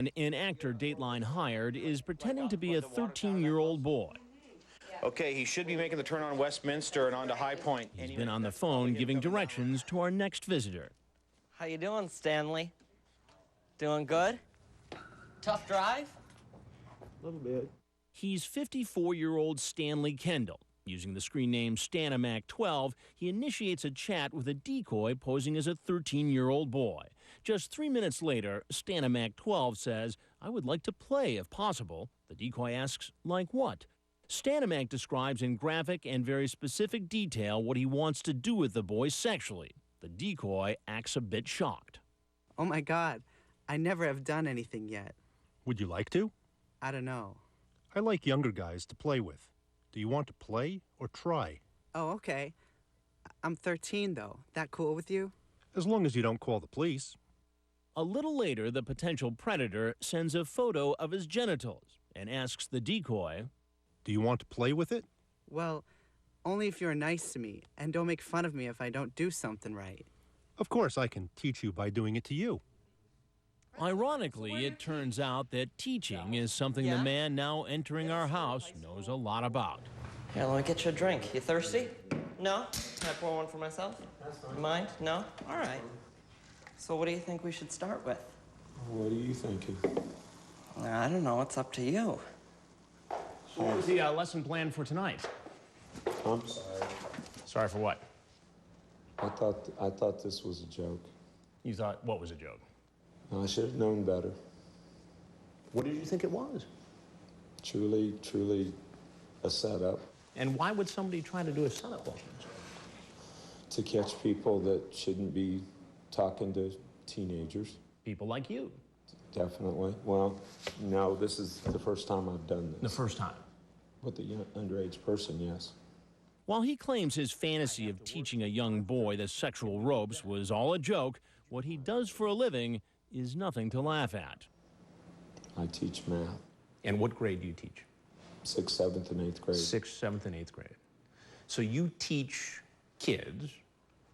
An actor Dateline hired is pretending to be a 13-year-old boy. Okay, he should be making the turn on Westminster and onto High Point. He's been on the phone giving directions to our next visitor. How you doing, Stanley? Doing good? Tough drive? A little bit. He's 54-year-old Stanley Kendall. Using the screen name Stanamac12, he initiates a chat with a decoy posing as a 13-year-old boy. Just 3 minutes later, Stanamac12 says, "I would like to play if possible." The decoy asks, like what? Stanamac describes in graphic and very specific detail what he wants to do with the boy sexually. The decoy acts a bit shocked. Oh my God, I never have done anything yet. Would you like to? I don't know. I like younger guys to play with. Do you want to play or try? Oh, okay. I'm 13, though. That cool with you? As long as you don't call the police. A little later, the potential predator sends a photo of his genitals and asks the decoy, Do you want to play with it? Well, only if you're nice to me, and don't make fun of me if I don't do something right. Of course, I can teach you by doing it to you. Ironically, it turns out that teaching is something the man now entering our house knows a lot about. Here, let me get you a drink. You thirsty? No? Can I pour one for myself? You mind? No? All right. So what do you think we should start with? What are you thinking? I don't know. It's up to you. So what was the lesson plan for tonight? I'm sorry. Sorry for what? I thought this was a joke. You thought what was a joke? I should have known better. What did you think it was? Truly a setup. And why would somebody try to do a setup like this? To catch people that shouldn't be talking to teenagers. People like you. Definitely. Well, no, this is the first time I've done this. The first time? With a underage person, yes. While he claims his fantasy of teaching a young boy the sexual ropes was all a joke, what he does for a living is nothing to laugh at. I teach math. And what grade do you teach? 6th, 7th, and 8th grade. 6th, 7th, and 8th grade. So you teach kids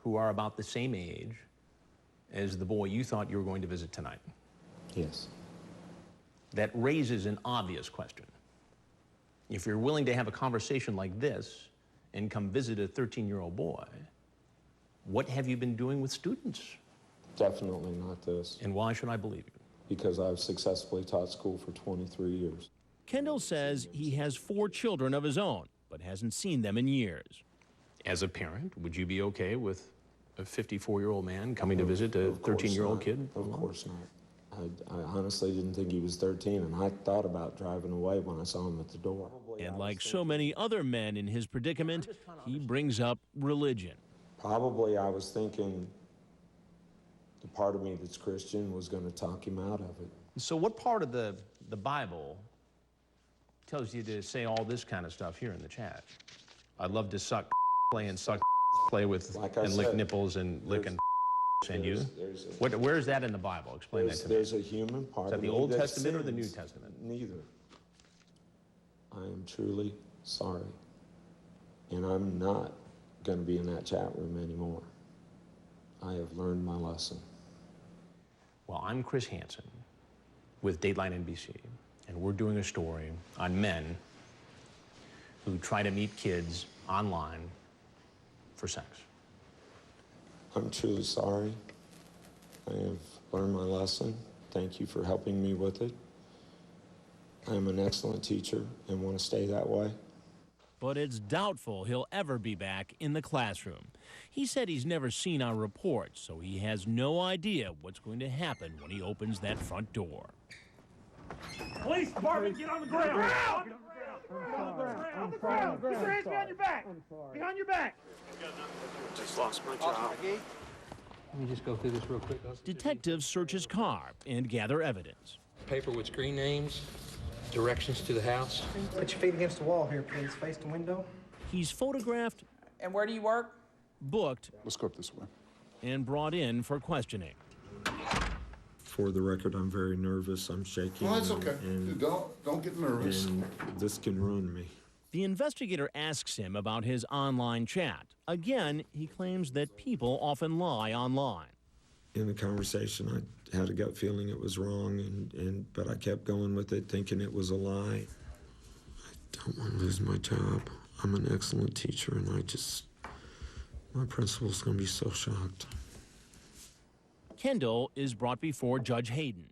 who are about the same age as the boy you thought you were going to visit tonight. Yes. That raises an obvious question. If you're willing to have a conversation like this and come visit a 13-year-old boy, what have you been doing with students? Definitely not this. And why should I believe you? Because I've successfully taught school for 23 years. Kendall says he has 4 children of his own, but hasn't seen them in years. As a parent, would you be okay with a 54-year-old man coming to visit a 13-year-old kid? Of course not. I honestly didn't think he was 13, and I thought about driving away when I saw him at the door. And like so many other men in his predicament, he brings up religion. Probably I was thinking the part of me that's Christian was going to talk him out of it. So what part of the Bible tells you to say all this kind of stuff here in the chat? I'd love to suck, play and suck, play with, like and lick nipples and lick and you? Where is that in the Bible? Explain that to me. There's a human part. Is that the Old Testament or the New Testament? Neither. I am truly sorry. And I'm not going to be in that chat room anymore. I have learned my lesson. Well, I'm Chris Hansen with Dateline NBC, and we're doing a story on men who try to meet kids online for sex. I'm truly sorry. I have learned my lesson. Thank you for helping me with it. I am an excellent teacher and want to stay that way. But it's doubtful he'll ever be back in the classroom. He said he's never seen our report, so he has no idea what's going to happen when he opens that front door. Police department, get on the ground! On the ground! Put your hands behind your back! Behind your back! Just lost my job. Let me just go through this real quick. Detectives search his car and gather evidence. Paper with screen names, directions to the house. Put your feet against the wall here, please. Face the window. He's photographed. And where do you work? Booked. Let's go up this way. And brought in for questioning. For the record, I'm very nervous. I'm shaking. Well, that's okay. Don't get nervous. And this can ruin me. The investigator asks him about his online chat. Again, he claims that people often lie online. In the conversation, I had a gut feeling it was wrong, but I kept going with it, thinking it was a lie. I don't want to lose my job. I'm an excellent teacher, and my principal's going to be so shocked. Kendall is brought before Judge Hayden.